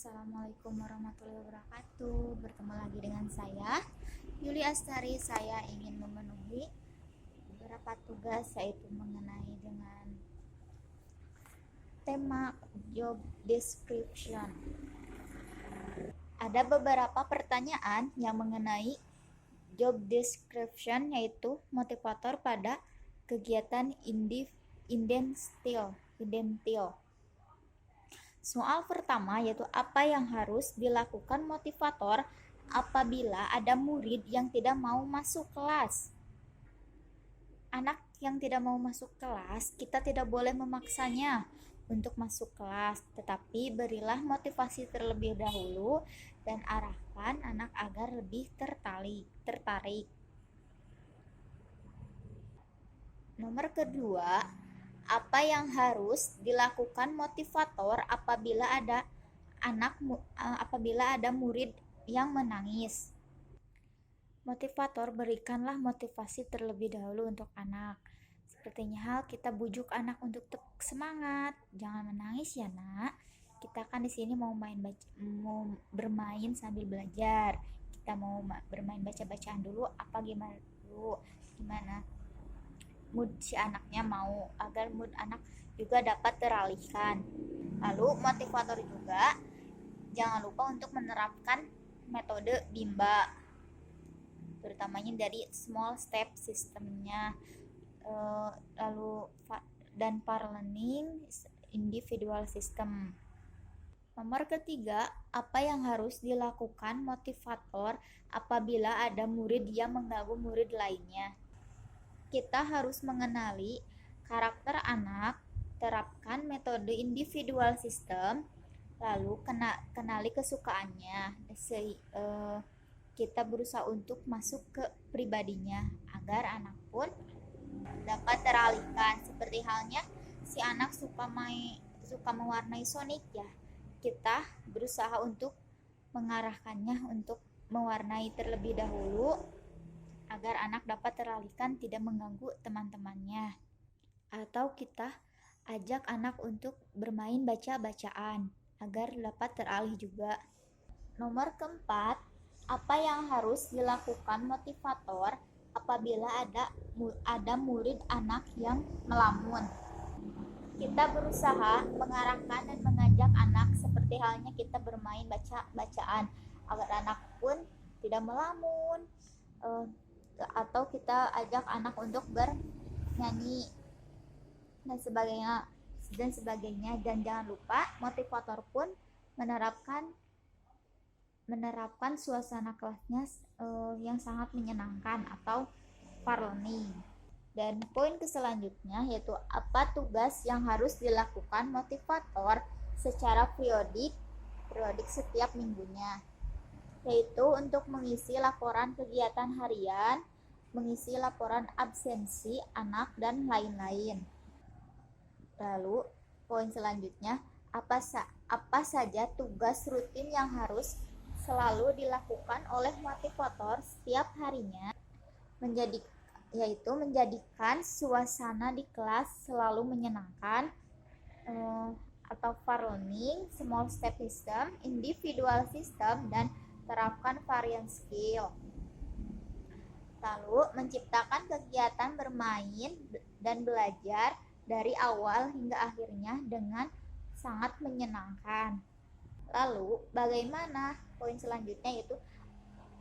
Assalamualaikum warahmatullahi wabarakatuh. Bertemu lagi dengan saya, Yuli Astari. Saya ingin memenuhi beberapa tugas, yaitu mengenai dengan tema job description. Ada beberapa pertanyaan yang mengenai job description, yaitu motivator pada kegiatan Indentil. Soal pertama yaitu apa yang harus dilakukan motivator apabila ada murid yang tidak mau masuk kelas. Anak yang tidak mau masuk kelas, kita tidak boleh memaksanya untuk masuk kelas, tetapi berilah motivasi terlebih dahulu dan arahkan anak agar lebih tertarik. Nomor kedua, apa yang harus dilakukan motivator apabila ada murid yang menangis? Motivator berikanlah motivasi terlebih dahulu untuk anak. Sepertinya hal kita bujuk anak untuk tetap semangat, jangan menangis ya nak. Kita kan di sini mau bermain sambil belajar. Kita mau bermain baca-bacaan dulu apa gimana mood si anaknya mau, agar mood anak juga dapat teralihkan. Lalu motivator juga jangan lupa untuk menerapkan metode BIMBA, terutamanya dari small step sistemnya, lalu dan learning individual system. Nomor ketiga, apa yang harus dilakukan motivator apabila ada murid yang mengganggu murid lainnya? Kita harus mengenali karakter anak, terapkan metode individual system, lalu kenali kesukaannya. Kita berusaha untuk masuk ke pribadinya agar anak pun dapat teralihkan. Seperti halnya si anak suka mewarnai Sonic ya, kita berusaha untuk mengarahkannya untuk mewarnai terlebih dahulu agar anak dapat teralihkan, tidak mengganggu teman-temannya. Atau kita ajak anak untuk bermain baca-bacaan agar dapat teralih juga. Nomor keempat, apa yang harus dilakukan motivator apabila ada murid anak yang melamun? Kita berusaha mengarahkan dan mengajak anak seperti halnya kita bermain baca-bacaan agar anak pun tidak melamun, atau kita ajak anak untuk bernyanyi dan sebagainya. Dan jangan lupa motivator pun menerapkan suasana kelasnya yang sangat menyenangkan atau fun learning. Dan poin selanjutnya yaitu apa tugas yang harus dilakukan motivator secara periodik setiap minggunya, yaitu untuk mengisi laporan kegiatan harian, mengisi laporan absensi anak, dan lain-lain. Lalu, poin selanjutnya, apa saja tugas rutin yang harus selalu dilakukan oleh motivator setiap harinya, yaitu menjadikan suasana di kelas selalu menyenangkan, atau fun learning, small step system, individual system, dan terapkan varian skill. Lalu menciptakan kegiatan bermain dan belajar dari awal hingga akhirnya dengan sangat menyenangkan. Lalu poin selanjutnya yaitu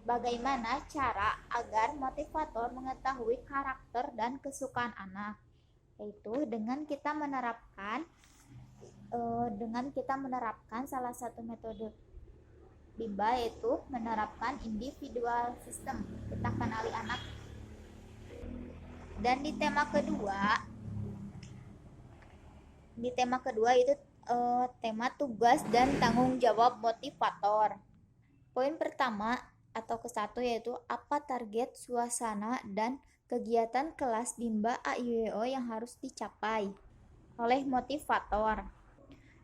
bagaimana cara agar motivator mengetahui karakter dan kesukaan anak, yaitu dengan kita menerapkan salah satu metode BIMBA, yaitu menerapkan individual system. Kita kenali anak. Dan di tema kedua itu tema tugas dan tanggung jawab motivator. Poin pertama atau ke-1 yaitu apa target suasana dan kegiatan kelas BIMBA AIWO yang harus dicapai oleh motivator.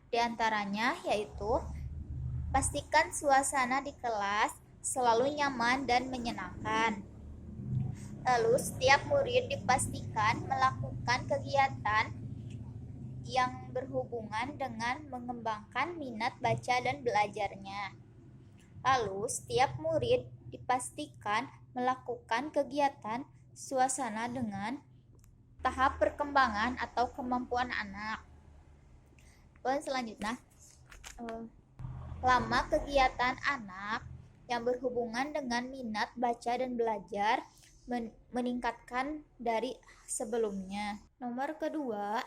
Di antaranya yaitu pastikan suasana di kelas selalu nyaman dan menyenangkan. Lalu setiap murid dipastikan melakukan kegiatan yang berhubungan dengan mengembangkan minat baca dan belajarnya. Lalu, setiap murid dipastikan melakukan kegiatan suasana dengan tahap perkembangan atau kemampuan anak. Poin selanjutnya, lama kegiatan anak yang berhubungan dengan minat baca dan belajar meningkatkan dari sebelumnya. Nomor kedua,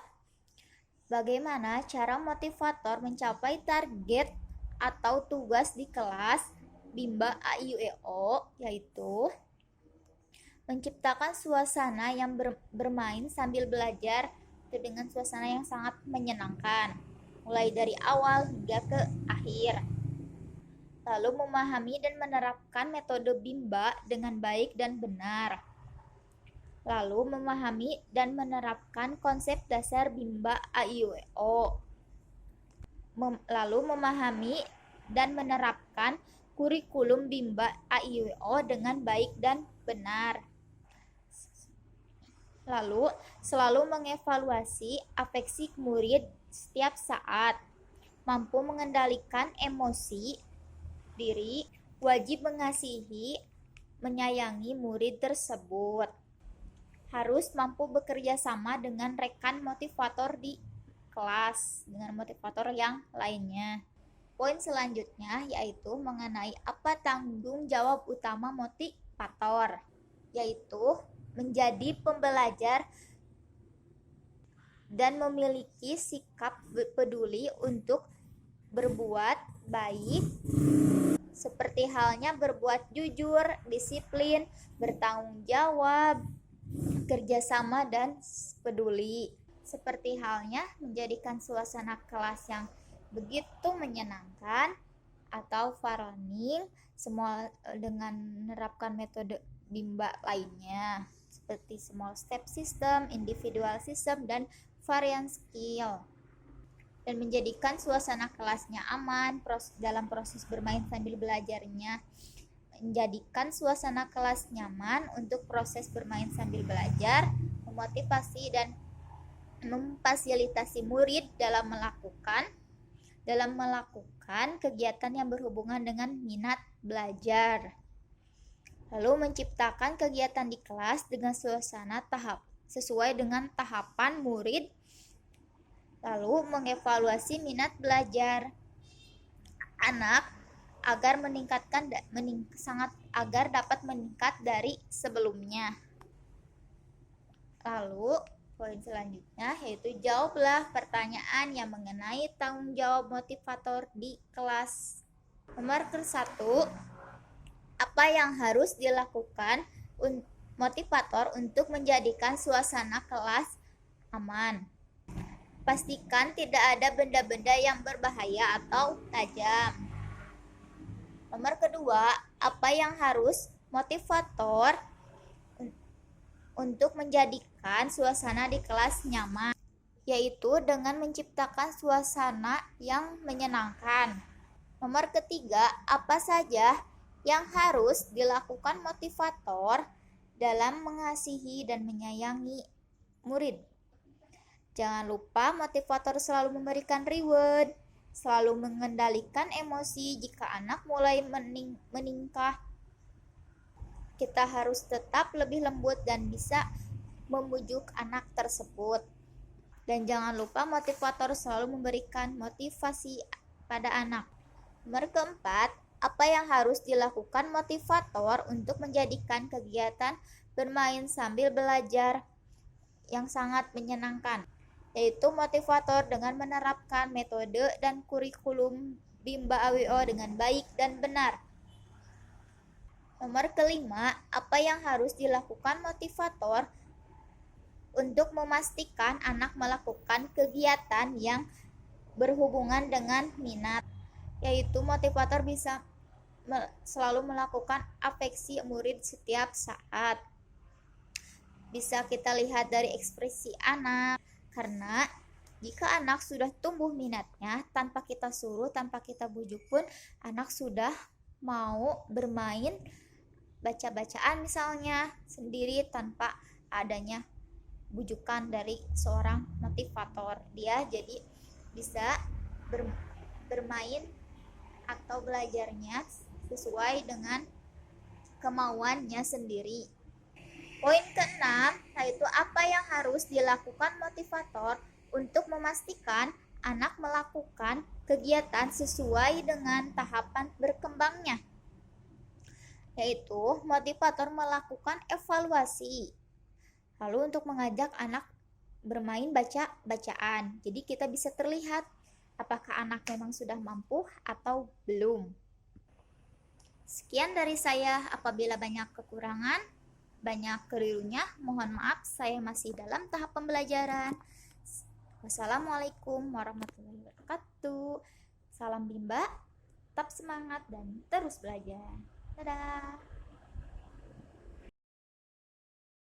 bagaimana cara motivator mencapai target atau tugas di kelas Bimba A.I.U.E.O, yaitu menciptakan suasana yang bermain sambil belajar itu dengan suasana yang sangat menyenangkan, mulai dari awal hingga ke akhir. Lalu memahami dan menerapkan metode Bimba dengan baik dan benar. Lalu memahami dan menerapkan konsep dasar Bimba A.I.U.E.O. Lalu memahami dan menerapkan kurikulum Bimba A.I.U.E.O dengan baik dan benar. Lalu selalu mengevaluasi afeksi murid setiap saat. Mampu mengendalikan emosi diri, wajib mengasihi, menyayangi murid tersebut. Harus mampu bekerja sama dengan rekan motivator di kelas, dengan motivator yang lainnya. Poin selanjutnya yaitu mengenai apa tanggung jawab utama motivator, yaitu menjadi pembelajar dan memiliki sikap peduli untuk berbuat baik, seperti halnya berbuat jujur, disiplin, bertanggung jawab, kerjasama, dan peduli. Seperti halnya menjadikan suasana kelas yang begitu menyenangkan atau fun, semua dengan menerapkan metode Bimba lainnya seperti small step system, individual system, dan varian skill, dan menjadikan suasana kelasnya aman dalam proses bermain sambil belajarnya, menjadikan suasana kelas nyaman untuk proses bermain sambil belajar, memotivasi dan memfasilitasi murid dalam melakukan kegiatan yang berhubungan dengan minat belajar. Lalu menciptakan kegiatan di kelas dengan suasana sesuai dengan tahapan murid. Lalu mengevaluasi minat belajar anak agar dapat meningkat dari sebelumnya. Lalu poin selanjutnya yaitu jawablah pertanyaan yang mengenai tanggung jawab motivator di kelas. Nomor 1, apa yang harus dilakukan motivator untuk menjadikan suasana kelas aman? Pastikan tidak ada benda-benda yang berbahaya atau tajam. Nomor 2, apa yang harus motivator untuk menjadikan suasana di kelas nyaman? Yaitu dengan menciptakan suasana yang menyenangkan. Nomor 3, apa saja yang harus dilakukan motivator dalam mengasihi dan menyayangi murid? Jangan lupa motivator selalu memberikan reward, selalu mengendalikan emosi jika anak mulai meningkah. Kita harus tetap lebih lembut dan bisa membujuk anak tersebut. Dan jangan lupa motivator selalu memberikan motivasi pada anak. Nomor 4, apa yang harus dilakukan motivator untuk menjadikan kegiatan bermain sambil belajar yang sangat menyenangkan? Yaitu motivator dengan menerapkan metode dan kurikulum Bimba A.I.U.E.O dengan baik dan benar. Nomor 5, apa yang harus dilakukan motivator untuk memastikan anak melakukan kegiatan yang berhubungan dengan minat? Yaitu motivator bisa selalu melakukan afeksi murid setiap saat. Bisa kita lihat dari ekspresi anak, karena jika anak sudah tumbuh minatnya, tanpa kita suruh, tanpa kita bujuk pun, anak sudah mau bermain baca-bacaan misalnya sendiri tanpa adanya bujukan dari seorang motivator. Dia jadi bisa bermain atau belajarnya sesuai dengan kemauannya sendiri. Poin keenam, yaitu apa yang harus dilakukan motivator untuk memastikan anak melakukan kegiatan sesuai dengan tahapan berkembangnya. Yaitu motivator melakukan evaluasi. Lalu untuk mengajak anak bermain bacaan. Jadi kita bisa terlihat apakah anak memang sudah mampu atau belum. Sekian dari saya. Apabila banyak kekurangan, banyak kelirunya, mohon maaf, saya masih dalam tahap pembelajaran. Wassalamualaikum warahmatullahi wabarakatuh. Salam Bimba, tetap semangat dan terus belajar. Dadah.